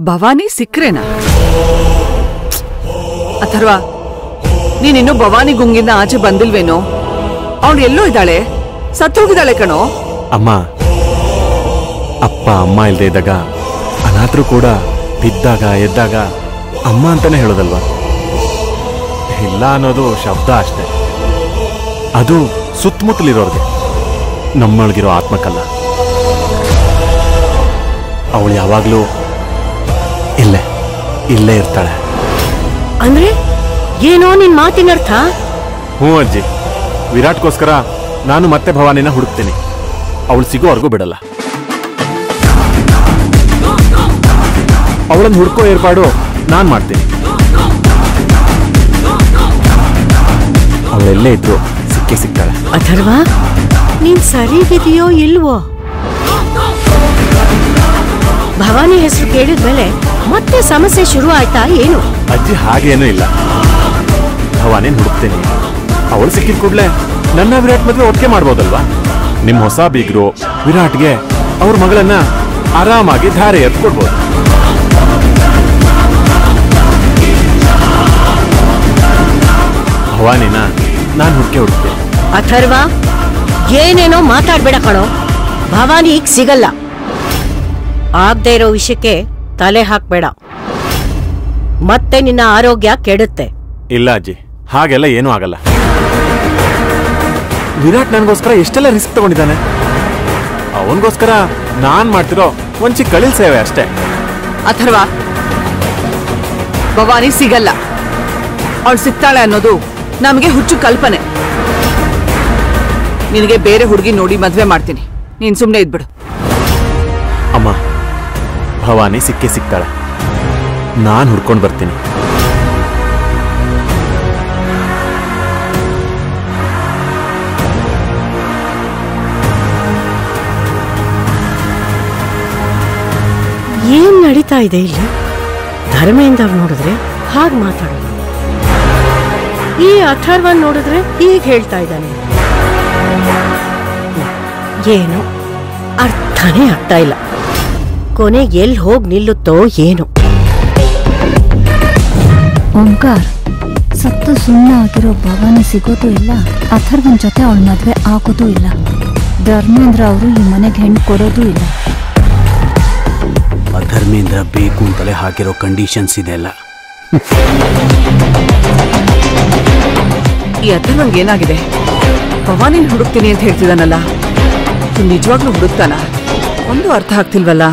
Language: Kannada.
ಭವಾನಿ ಸಿಕ್ರೇನಾ? ಅಥರ್ವ, ನೀನಿನ್ನು ಭವಾನಿ ಗುಂಗಿಂದ ಆಚೆ ಬಂದಿಲ್ವೇನೋ? ಅವಳು ಎಲ್ಲೋ ಇದ್ದಾಳೆ, ಸತ್ತೋಗಿದ್ದಾಳೆ ಕಣೋ. ಅಮ್ಮ, ಅಪ್ಪ ಅಮ್ಮ ಇಲ್ದೇ ಇದ್ದಾಗ ಅನಾಥರು ಕೂಡ ಬಿದ್ದಾಗ ಎದ್ದಾಗ ಅಮ್ಮ ಅಂತಾನೆ ಹೇಳೋದಲ್ವಾ? ಇಲ್ಲ ಅನ್ನೋದು ಶಬ್ದ ಅಷ್ಟೆ. ಅದು ಸುತ್ತಮುತ್ತಲಿರೋರ್ಗೆ, ನಮ್ಮೊಳಗಿರೋ ಆತ್ಮಕ್ಕಲ್ಲ. ಅವಳು ಯಾವಾಗ್ಲೂ ಇಲ್ಲೇ ಇರ್ತಾಳೆ. ಅಂದ್ರೆ ಏನೋ ನಿನ್ ಮಾತಿನರ್ಥ? ಹ್ಞೂ ಅಜ್ಜಿ, ವಿರಾಟ್ಗೋಸ್ಕರ ನಾನು ಮತ್ತೆ ಭವಾನಿನ ಹುಡುಕ್ತೀನಿ. ಅವಳು ಸಿಗೋವರೆಗೂ ಬಿಡಲ್ಲ. ಅವಳನ್ನು ಹುಡ್ಕೋ ಏರ್ಪಾಡು ನಾನ್ ಮಾಡ್ತೀನಿ. ಅವಳೆಲ್ಲೇ ಇದ್ರು ಸಿಗ್ತಾಳೆ. ಅಥರ್ವ, ನೀನ್ ಸರಿಗಿದೆಯೋ ಇಲ್ವೋ? ಭವಾನಿ ಹೆಸರು ಕೇಳಿದ್ಮೇಲೆ ಮತ್ತೆ ಸಮಸ್ಯೆ ಶುರು ಆಯ್ತಾ ಏನು? ಅಜ್ಜಿ, ಹಾಗೇನೂ ಇಲ್ಲ. ಭವಾನಿನ ಹುಡುಕ್ತೀನಿ. ಅವಳು ಸಿಕ್ಕಿದ ಕೂಡ್ಲೆ ನನ್ನ ವಿರಾಟ್ ಮದುವೆ ಒಟ್ಟಿಗೆ ಮಾಡ್ಬೋದಲ್ವಾ? ನಿಮ್ ಹೊಸ ಬೀಗ್ರು ವಿರಾಟ್ಗೆ ಅವ್ರ ಮಗಳನ್ನ ಆರಾಮಾಗಿ ಧಾರೆ ಎತ್ತು ಕೊಡ್ಬೋದು. ಭವಾನಿನ ನಾನು ಹುಡುಕ್ತೀನಿ. ಅಥರ್ವ, ಏನೇನೋ ಮಾತಾಡ್ಬೇಡ ಕಣೋ. ಭವಾನಿ ಈಗ ಸಿಗಲ್ಲ. ಆಗದೆ ಇರೋ ವಿಷಯಕ್ಕೆ ತಲೆ ಹಾಕ್ಬೇಡ, ಮತ್ತೆ ನಿನ್ನ ಆರೋಗ್ಯ ಕೆಡುತ್ತೆ. ಇಲ್ಲ ಅಜ್ಜಿ, ಹಾಗೆಲ್ಲ ಏನೂ ಆಗಲ್ಲ. ವಿರಾಟ್ ನನಗೋಸ್ಕರ ಎಷ್ಟೆಲ್ಲ ರಿಸ್ಕ್ ತಗೊಂಡಿದ್ದಾನೆ. ಅವನಿಗೋಸ್ಕರ ನಾನ್ ಮಾಡ್ತಿರೋ ಒಂದ್ ಚಿಕ್ಕ ಕಳಿಲ್ ಸೇವೆ ಅಷ್ಟೇ. ಅಥರ್ವ, ಭವಾನಿ ಸಿಗಲ್ಲ. ಅವಳು ಸಿಗ್ತಾಳೆ ಅನ್ನೋದು ನಮಗೆ ಹುಚ್ಚು ಕಲ್ಪನೆ. ನಿನಗೆ ಬೇರೆ ಹುಡುಗಿ ನೋಡಿ ಮದ್ವೆ ಮಾಡ್ತೀನಿ, ನೀನ್ ಸುಮ್ನೆ ಇದ್ಬಿಡು. ಅಮ್ಮ, ಭವಾನಿ ಸಿಗ್ತಾಳೆ. ನಾನ್ ಹುಡ್ಕೊಂಡು ಬರ್ತೀನಿ. ಏನ್ ನಡೀತಾ ಇದೆ ಇಲ್ಲಿ? ಧರ್ಮೇಂದ್ರ ನೋಡಿದ್ರೆ ಹಾಗೆ ಮಾತಾಡೋದು, ಈ ಅಥರ್ವ ನೋಡಿದ್ರೆ ಹೀಗೆ ಹೇಳ್ತಾ ಇದ್ದಾನೆ. ಏನು ಅರ್ಥನೇ ಆಗ್ತಾ ಇಲ್ಲ. ಕೊನೆ ಎಲ್ಲಿ ಹೋಗಿ ನಿಲ್ಲುತ್ತೋ ಏನು? ಓಂಕಾರ್, ಸತ್ತು ಸುಮ್ಮನೆ ಆಗಿರೋ ಭವಾನಿ ಸಿಗೋದೂ ಇಲ್ಲ, ಅಥರ್ವನ್ ಜೊತೆ ಅವಳ ಮದ್ವೆ ಆಗೋದೂ ಇಲ್ಲ. ಧರ್ಮೇಂದ್ರ ಅವರು ಈ ಮನೆಗೆ ಹೆಣ್ಣು ಕೊಡೋದೂ ಇಲ್ಲ. ಧರ್ಮೇಂದ್ರ ಬೇಕು ಅಂತಲೇ ಹಾಕಿರೋ ಕಂಡೀಷನ್ಸ್ ಇದೆಲ್ಲ. ಈ ಅಥರ್ವಂಗ್ ಏನಾಗಿದೆ? ಭವಾನಿನ ಹುಡುಕ್ತೀನಿ ಅಂತ ಹೇಳ್ತಿದ್ದಾನಲ್ಲ, ನಿಜವಾಗ್ಲೂ ಹುಡುಕ್ತಾನ? ಒಂದು ಅರ್ಥ ಆಗ್ತಿಲ್ವಲ್ಲ.